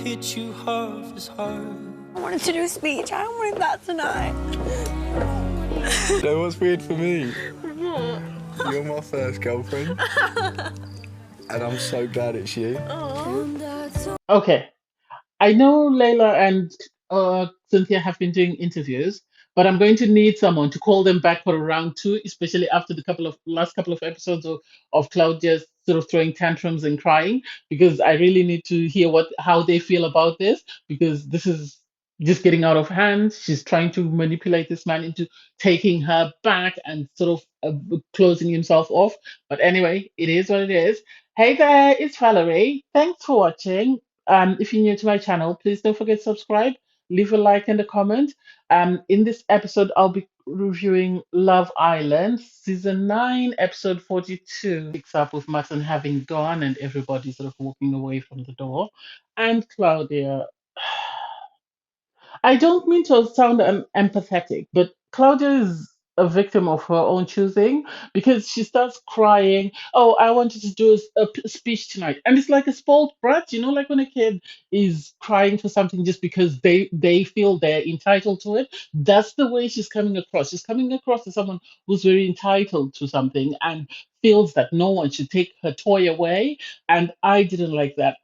hit you half as hard. I wanted to do a speech. I wanted that tonight. You know what's weird for me? You're my first girlfriend. And I'm so glad it's you. Okay. I know Layla and Cynthia have been doing interviews, but I'm going to need someone to call them back for a round two, especially after the last couple of episodes of Claudia sort of throwing tantrums and crying, because I really need to hear how they feel about this, because this is just getting out of hand. She's trying to manipulate this man into taking her back and sort of closing himself off. But anyway, it is what it is. Hey there, it's Valerie. Thanks for watching. If you're new to my channel, please don't forget to subscribe, leave a like and a comment. In this episode, I'll be reviewing Love Island, season 9, episode 42. Picks up with Martin having gone and everybody sort of walking away from the door. And Claudia. I don't mean to sound empathetic, but Claudia is a victim of her own choosing because she starts crying. Oh, I wanted to do a speech tonight, and it's like a spoiled brat, like when a kid is crying for something just because they feel they're entitled to it. That's the way she's coming across. She's coming across as someone who's very entitled to something and feels that no one should take her toy away. And I didn't like that.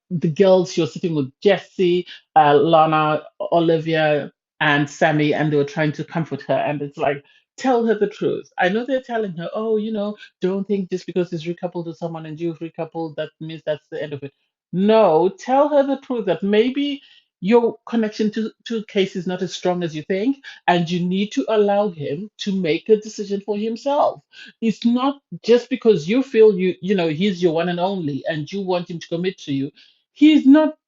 The girls, she was sitting with Jessie, Lana, Olivia, and Sammy, and they were trying to comfort her. And it's like, tell her the truth. I know they're telling her, oh, don't think just because he's recoupled to someone and you've recoupled, that means that's the end of it. No, tell her the truth that maybe your connection to Casey is not as strong as you think, and you need to allow him to make a decision for himself. It's not just because you feel he's your one and only and you want him to commit to you. He's not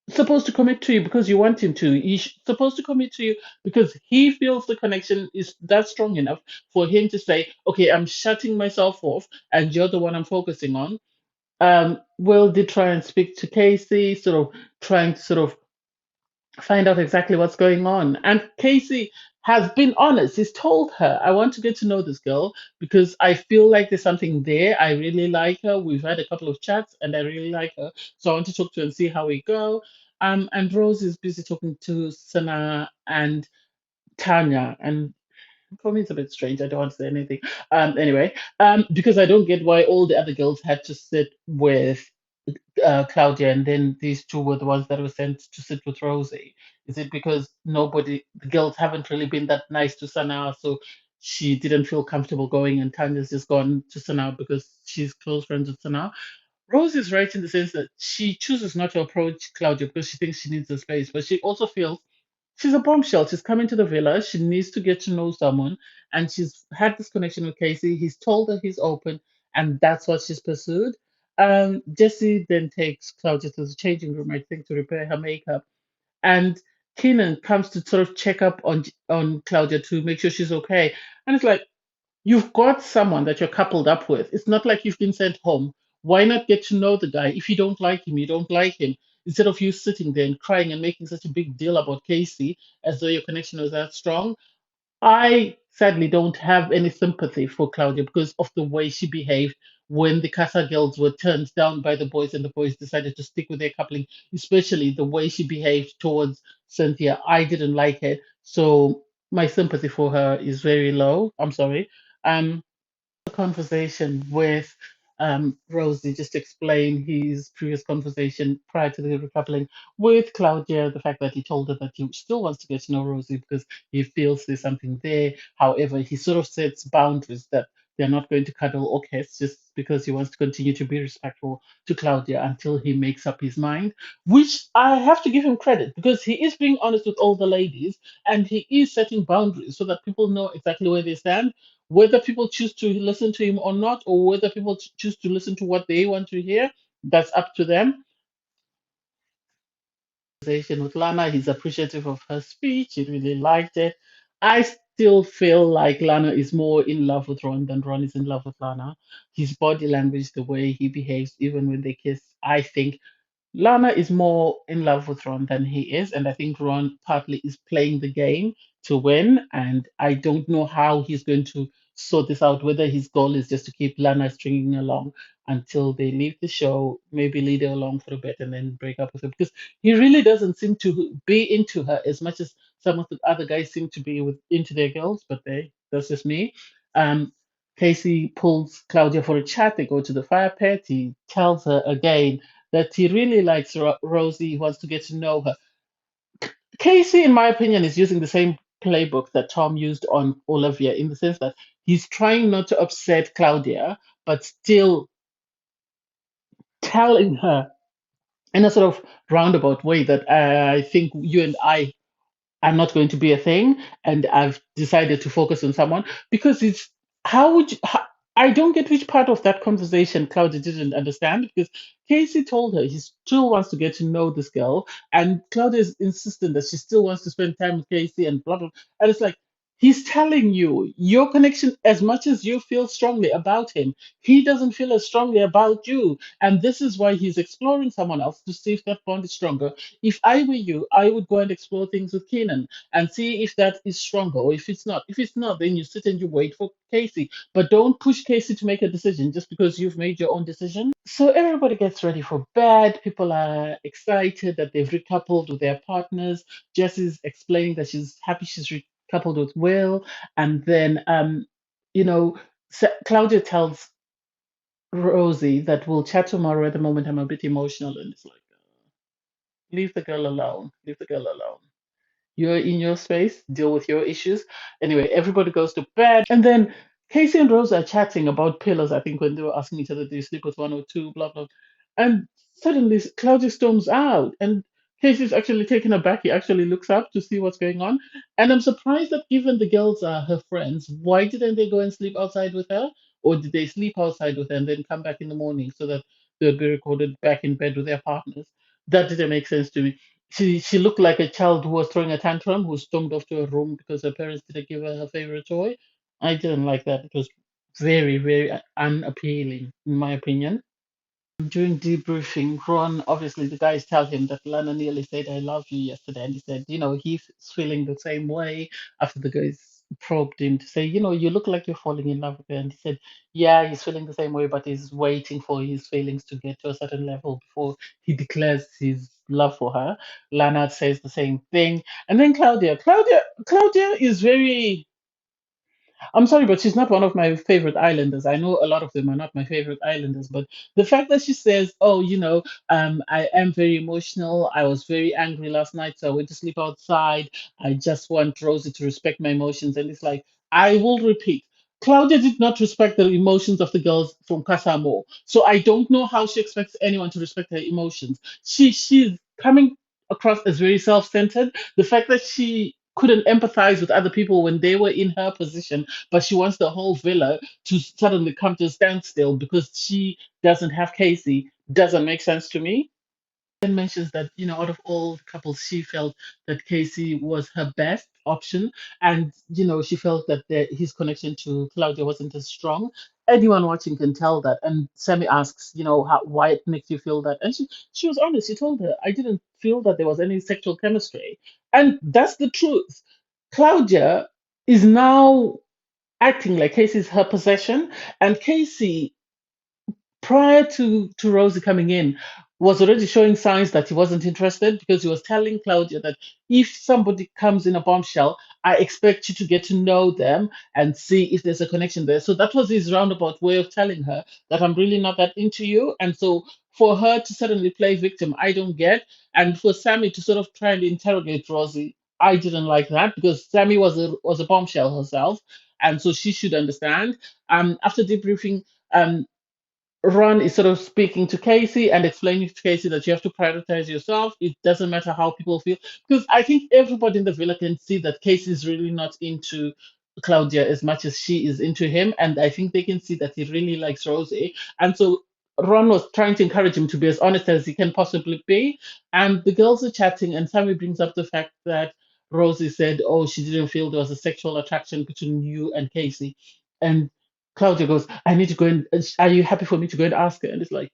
supposed to commit to you because you want him to. He's supposed to commit to you because he feels the connection is that strong enough for him to say, okay, I'm shutting myself off and you're the one I'm focusing on. Will did try and speak to Casey, sort of trying to sort of find out exactly what's going on. And Casey has been honest. He's told her, I want to get to know this girl because I feel like there's something there. I really like her. We've had a couple of chats and I really like her. So I want to talk to her and see how we go. And Rose is busy talking to Sana and Tanya. And for me, it's a bit strange. I don't want to say anything. Anyway, because I don't get why all the other girls had to sit with Claudia, and then these two were the ones that were sent to sit with Rosie. Is it because the girls haven't really been that nice to Sana, so she didn't feel comfortable going, and Tanya's just gone to Sana because she's close friends with Sana? Rose is right in the sense that she chooses not to approach Claudia because she thinks she needs the space, but she also feels she's a bombshell. She's coming to the villa. She needs to get to know someone, and she's had this connection with Casey. He's told her he's open, and that's what she's pursued. Jessie then takes Claudia to the changing room, I think, to repair her makeup, and Keenan comes to sort of check up on Claudia to make sure she's okay. And it's like, you've got someone that you're coupled up with. It's not like you've been sent home. Why not get to know the guy? If you don't like him, you don't like him. Instead of you sitting there and crying and making such a big deal about Casey as though your connection was that strong, I sadly don't have any sympathy for Claudia because of the way she behaved when the Casa girls were turned down by the boys and the boys decided to stick with their coupling, especially the way she behaved towards Cynthia. I didn't like it. So my sympathy for her is very low. I'm sorry. Conversation with Rosie, just to explain his previous conversation prior to the recoupling with Claudia, the fact that he told her that he still wants to get to know Rosie because he feels there's something there. However, he sort of sets boundaries that they're not going to cuddle or kiss just because he wants to continue to be respectful to Claudia until he makes up his mind, which I have to give him credit because he is being honest with all the ladies and he is setting boundaries so that people know exactly where they stand, whether people choose to listen to him or not, or whether people choose to listen to what they want to hear, that's up to them. Conversation with Lana, he's appreciative of her speech. He really liked it. I still feel like Lana is more in love with Ron than Ron is in love with Lana. His body language, the way he behaves, even when they kiss, I think Lana is more in love with Ron than he is, and I think Ron partly is playing the game to win. And I don't know how he's going to sort this out, whether his goal is just to keep Lana stringing along. until they leave the show, maybe lead her along for a bit and then break up with her because he really doesn't seem to be into her as much as some of the other guys seem to be with into their girls, but that's just me. Um, Casey pulls Claudia for a chat. They go to the fire pit. He tells her again that he really likes Rosie. He wants to get to know her. Casey, in my opinion, is using the same playbook that Tom used on Olivia in the sense that he's trying not to upset Claudia, but still telling her in a sort of roundabout way that I think you and I are not going to be a thing, and I've decided to focus on someone because it's how would you, how, I don't get which part of that conversation Claudia didn't understand because Casey told her he still wants to get to know this girl, and Claudia is insistent that she still wants to spend time with Casey and blah blah. And it's like he's telling you your connection as much as you feel strongly about him. He doesn't feel as strongly about you, and this is why he's exploring someone else to see if that bond is stronger. If I were you, I would go and explore things with Keenan and see if that is stronger or if it's not. If it's not, then you sit and you wait for Casey. But don't push Casey to make a decision just because you've made your own decision. So everybody gets ready for bed. People are excited that they've recoupled with their partners. Jessie's explaining that she's happy she's recoupled with Will. And then, you know, Claudia tells Rosie that we'll chat tomorrow. At the moment, I'm a bit emotional. And it's like, leave the girl alone. Leave the girl alone. You're in your space, deal with your issues. Anyway, everybody goes to bed. And then Casey and Rose are chatting about pillows, I think, when they were asking each other, do you sleep with one or two, blah, blah. And suddenly Claudia storms out. And Casey's actually taken aback. He actually looks up to see what's going on. And I'm surprised that given the girls are her friends, why didn't they go and sleep outside with her? Or did they sleep outside with her and then come back in the morning so that they'll be recorded back in bed with their partners? That didn't make sense to me. She looked like a child who was throwing a tantrum, who stormed off to her room because her parents didn't give her her favorite toy. I didn't like that. It was very, very unappealing, in my opinion. During debriefing, Ron, obviously the guys tell him that Lana nearly said, I love you yesterday. And he said, he's feeling the same way after the guys probed him to say, you look like you're falling in love with her. And he said, yeah, he's feeling the same way, but he's waiting for his feelings to get to a certain level before he declares his love for her. Lana says the same thing. And then Claudia is very, I'm sorry, but she's not one of my favorite islanders. I know a lot of them are not my favorite islanders, but the fact that she says, "Oh, I am very emotional. I was very angry last night, so I went to sleep outside. I just want Rosie to respect my emotions," and it's like, I will repeat. Claudia did not respect the emotions of the girls from Casamo. So I don't know how she expects anyone to respect her emotions. She's coming across as very self-centered. The fact that she couldn't empathize with other people when they were in her position, but she wants the whole villa to suddenly come to a standstill because she doesn't have Casey doesn't make sense to me. Then mentions that out of all the couples, she felt that Casey was her best option, and she felt that his connection to Claudia wasn't as strong. Anyone watching can tell that. And Sammy asks, why it makes you feel that, and she was honest. She told her, I didn't feel that there was any sexual chemistry, and that's the truth. Claudia is now acting like Casey's her possession, and Casey prior to Rosie coming in, was already showing signs that he wasn't interested because he was telling Claudia that if somebody comes in a bombshell, I expect you to get to know them and see if there's a connection there. So that was his roundabout way of telling her that I'm really not that into you. And so for her to suddenly play victim, I don't get. And for Sammy to sort of try and interrogate Rosie, I didn't like that because Sammy was a bombshell herself. And so she should understand. After debriefing, um, Ron is sort of speaking to Casey and explaining to Casey that you have to prioritize yourself. It doesn't matter how people feel. Because I think everybody in the villa can see that Casey is really not into Claudia as much as she is into him. And I think they can see that he really likes Rosie. And so Ron was trying to encourage him to be as honest as he can possibly be. And the girls are chatting, and Sammy brings up the fact that Rosie said, oh, she didn't feel there was a sexual attraction between you and Casey. And Claudia goes, I need to go and are you happy for me to go and ask her? And it's like,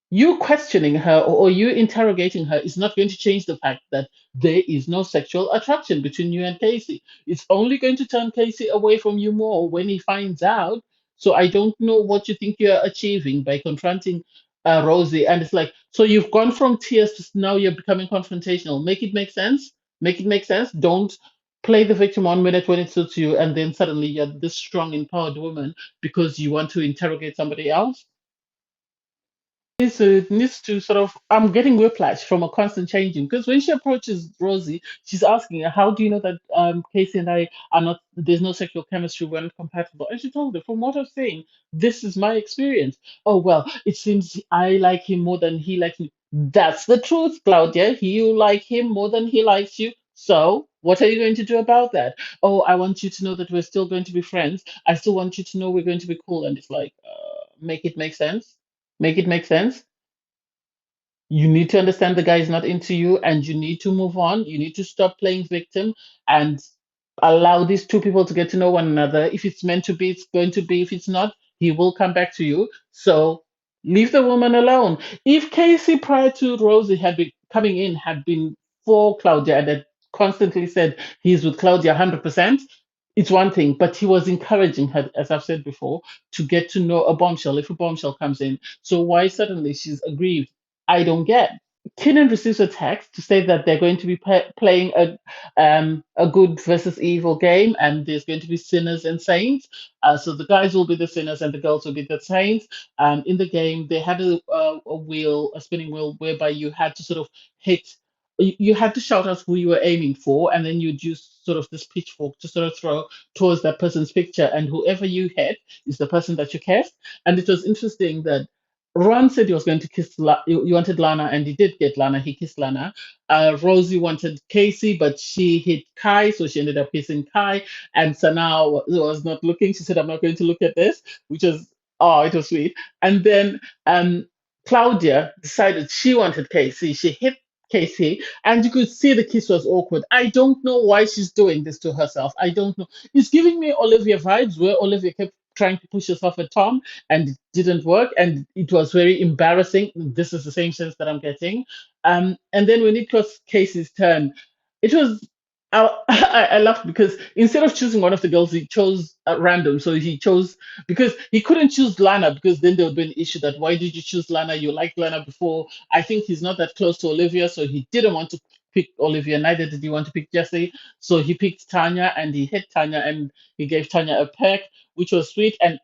you questioning her or you interrogating her is not going to change the fact that there is no sexual attraction between you and Casey. It's only going to turn Casey away from you more when he finds out. So I don't know what you think you're achieving by confronting Rosie. And it's like, so you've gone from tears to now you're becoming confrontational. Make it make sense. Make it make sense. Don't play the victim 1 minute when it suits you, and then suddenly you're this strong, empowered woman because you want to interrogate somebody else. Needs to sort of, I'm getting whiplash from a constant changing because when she approaches Rosie, she's asking her, how do you know that Casey and I are not, there's no sexual chemistry, we're not compatible? And she told her, from what I'm saying, this is my experience. Oh well, it seems I like him more than he likes me. That's the truth, Claudia. You like him more than he likes you. So what are you going to do about that? Oh, I want you to know that we're still going to be friends. I still want you to know we're going to be cool. And it's like, make it make sense. Make it make sense. You need to understand the guy is not into you and you need to move on. You need to stop playing victim and allow these two people to get to know one another. If it's meant to be, it's going to be. If it's not, he will come back to you. So leave the woman alone. If Casey prior to Rosie had been coming in had been for Claudia and had constantly said he's with Claudia 100%, it's one thing, but he was encouraging her, as I've said before, to get to know a bombshell if a bombshell comes in. So why suddenly she's aggrieved? I don't get. Kenan receives a text to say that they're going to be playing a good versus evil game, and there's going to be sinners and saints. So the guys will be the sinners, and the girls will be the saints. In the game, they had a wheel, a spinning wheel, whereby you had to sort of hit. You had to shout out who you were aiming for, and then you'd use sort of this pitchfork to sort of throw towards that person's picture, and whoever you hit is the person that you cast. And it was interesting that Ron said he was going to kiss. You wanted Lana, and he did get Lana. He kissed Lana. Rosie wanted Casey, but she hit Kai, so she ended up kissing Kai. And Sana was not looking. She said, "I'm not going to look at this," which was, oh, it was sweet. And then Claudia decided she wanted Casey. She hit Casey, and you could see the kiss was awkward. I don't know why she's doing this to herself. I don't know. It's giving me Olivia vibes, where Olivia kept trying to push herself at Tom and it didn't work, and it was very embarrassing. This is the same sense that I'm getting. And then when it was Casey's turn, it was I laughed because instead of choosing one of the girls, he chose at random. So he chose because he couldn't choose Lana because then there would be an issue that why did you choose Lana? You liked Lana before. I think he's not that close to Olivia, so he didn't want to pick Olivia. Neither did he want to pick Jesse. So he picked Tanya and he hit Tanya and he gave Tanya a peck, which was sweet. And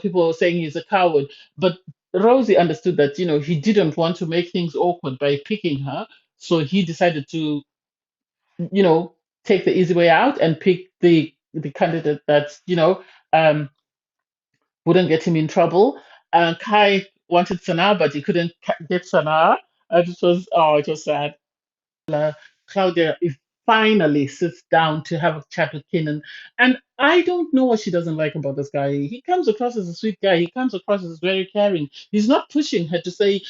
people were saying he's a coward, but Rosie understood that he didn't want to make things awkward by picking her, so he decided to you know take the easy way out and pick the candidate that um, wouldn't get him in trouble. Kai wanted Sana, but he couldn't get Sana. It was sad. Claudia finally sits down to have a chat with Kenan. And I don't know what she doesn't like about this guy. He comes across as a sweet guy. He comes across as very caring. He's not pushing her to say,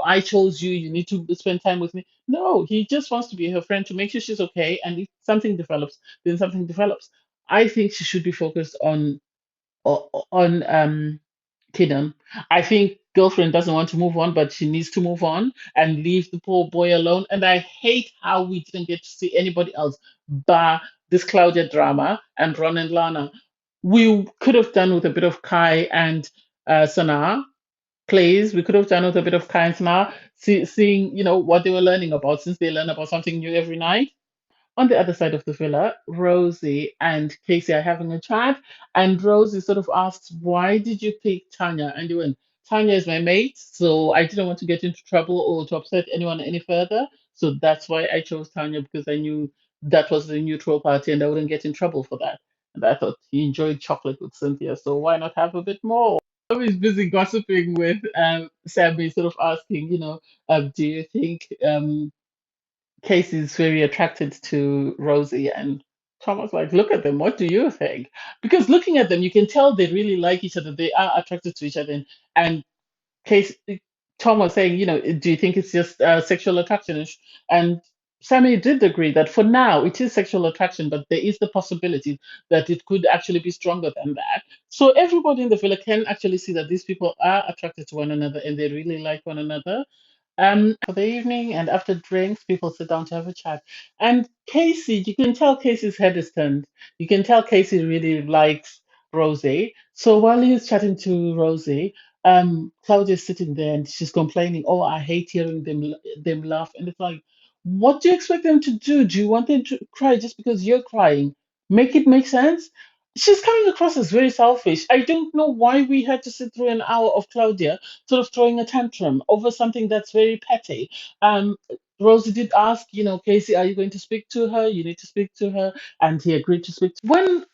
I chose you. You need to spend time with me. No, he just wants to be her friend to make sure she's okay. And if something develops, then something develops. I think she should be focused on Kidam. I think girlfriend doesn't want to move on, but she needs to move on and leave the poor boy alone. And I hate how we didn't get to see anybody else bar this Claudia drama and Ron and Lana. We could have done with a bit of Kai and Sana, please. We could have done with a bit of Kai and Sana, seeing what they were learning about, since they learn about something new every night. On the other side of the villa, Rosie and Casey are having a chat, and Rosie sort of asks, "Why did you pick Tanya?" And they went, "Tanya is my mate, so I didn't want to get into trouble or to upset anyone any further. So that's why I chose Tanya because I knew that was the neutral party and I wouldn't get in trouble for that." And I thought he enjoyed chocolate with Cynthia, so why not have a bit more? He's busy gossiping with Sammy, sort of asking, do you think Casey's very attracted to Rosie, and Tom was like, "Look at them. What do you think?" Because looking at them, you can tell they really like each other. They are attracted to each other. And Case, Tom was saying, "Do you think it's just sexual attraction?" And Sammy did agree that for now it is sexual attraction, but there is the possibility that it could actually be stronger than that. So everybody in the villa can actually see that these people are attracted to one another and they really like one another. For the evening and after drinks, people sit down to have a chat. And Casey, you can tell Casey's head is turned. You can tell Casey really likes Rosie. So while he's chatting to Rosie, Claudia's sitting there and she's complaining, "Oh, I hate hearing them laugh." And it's like, what do you expect them to do? Do you want them to cry just because you're crying? Make it make sense. She's coming across as very selfish. I don't know why we had to sit through an hour of Claudia sort of throwing a tantrum over something that's very petty. Um, Rosie did ask, Casey, are you going to speak to her? You need to speak to her, and he agreed to speak. When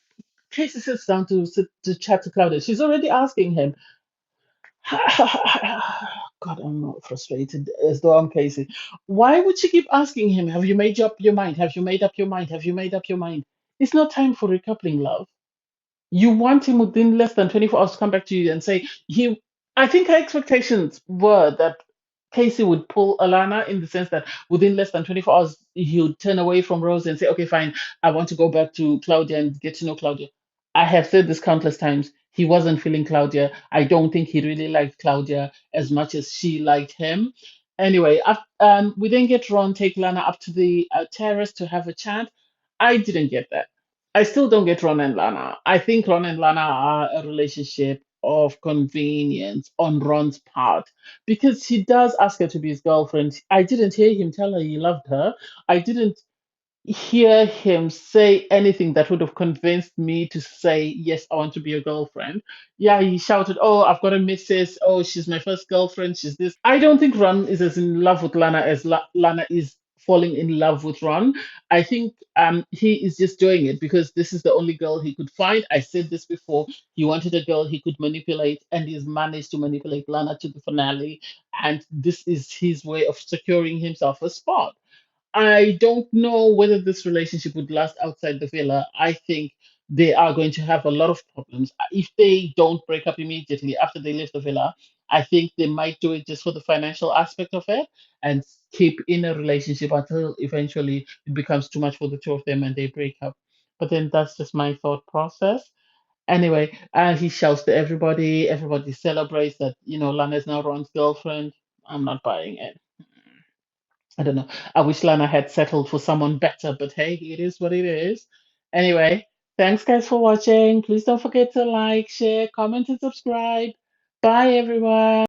Casey sits down to chat to Claudia, she's already asking him. God, I'm not frustrated as though I'm Casey. Why would she keep asking him, "Have you made up your mind? Have you made up your mind? Have you made up your mind?" It's not time for recoupling, love. You want him within less than 24 hours to come back to you and say he. I think her expectations were that Casey would pull Alana in the sense that within less than 24 hours he would turn away from Rose and say, "Okay, fine, I want to go back to Claudia and get to know Claudia." I have said this countless times. He wasn't feeling Claudia. I don't think he really liked Claudia as much as she liked him. Anyway, we then get Ron take Lana up to the terrace to have a chat. I didn't get that. I still don't get Ron and Lana. I think Ron and Lana are a relationship of convenience on Ron's part because he does ask her to be his girlfriend. I didn't hear him tell her he loved her. I didn't hear him say anything that would have convinced me to say, "Yes, I want to be your girlfriend." Yeah, he shouted, "Oh, I've got a missus. Oh, she's my first girlfriend. She's this." I don't think Ron is as in love with Lana as Lana is falling in love with Ron. I think he is just doing it because this is the only girl he could find. I said this before. He wanted a girl he could manipulate, and he's managed to manipulate Lana to the finale. And this is his way of securing himself a spot. I don't know whether this relationship would last outside the villa. I think they are going to have a lot of problems. If they don't break up immediately after they leave the villa, I think they might do it just for the financial aspect of it and keep in a relationship until eventually it becomes too much for the two of them and they break up. But then that's just my thought process. Anyway, he shouts to everybody. Everybody celebrates that, Lana is now Ron's girlfriend. I'm not buying it. I don't know. I wish Lana had settled for someone better, but hey, it is what it is. Anyway, thanks guys for watching. Please don't forget to like, share, comment, and subscribe. Bye, everyone.